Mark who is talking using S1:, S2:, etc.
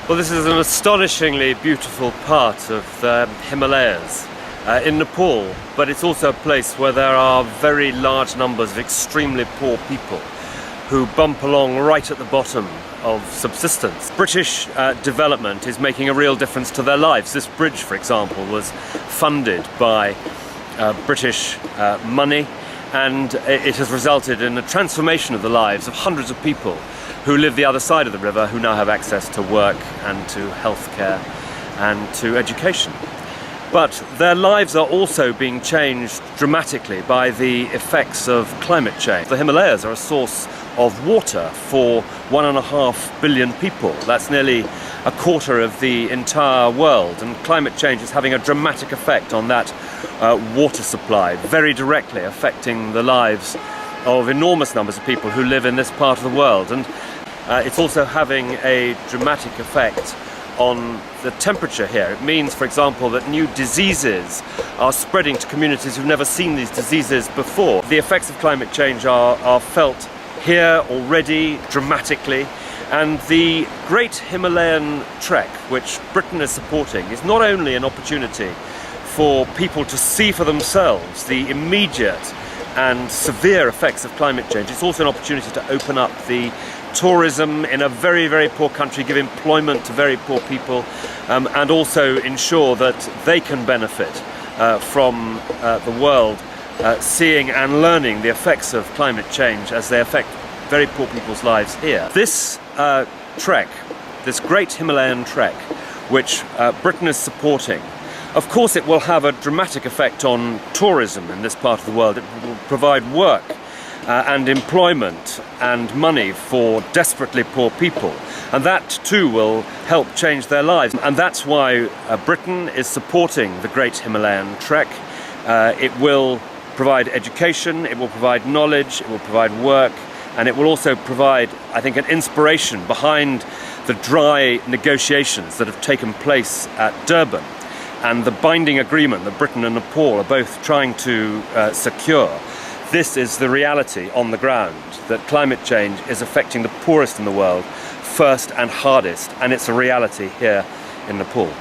S1: Well, this is an astonishingly beautiful part of the Himalayas in Nepal, but it's also a place where there are very large numbers of extremely poor people who bump along right at the bottom of subsistence. British development is making a real difference to their lives. This bridge, for example, was funded by British money, and it has resulted in a transformation of the lives of hundreds of people who live the other side of the river, who now have access to work and to healthcare and to education. But their lives are also being changed dramatically by the effects of climate change. The Himalayas are a source of water for 1.5 billion people. That's nearly a quarter of the entire world, and climate change is having a dramatic effect on that water supply, very directly affecting the lives of enormous numbers of people who live in this part of the world. And it's also having a dramatic effect on the temperature here. It means, for example, that new diseases are spreading to communities who've never seen these diseases before. The effects of climate change are felt here already dramatically, and the Great Himalayan Trek, which Britain is supporting, is not only an opportunity for people to see for themselves the immediate and severe effects of climate change, it's also an opportunity to open up the tourism in a very, very poor country, give employment to very poor people, and also ensure that they can benefit from the world seeing and learning the effects of climate change as they affect very poor people's lives here. This trek, this Great Himalayan Trek, which Britain is supporting, of course it will have a dramatic effect on tourism in this part of the world. It will provide work and employment and money for desperately poor people, and that too will help change their lives. And that's why Britain is supporting the Great Himalayan Trek. It will provide education, it will provide knowledge, it will provide work, and it will also provide, I think, an inspiration behind the dry negotiations that have taken place at Durban and the binding agreement that Britain and Nepal are both trying to secure. This is the reality on the ground, that climate change is affecting the poorest in the world first and hardest, and it's a reality here in Nepal.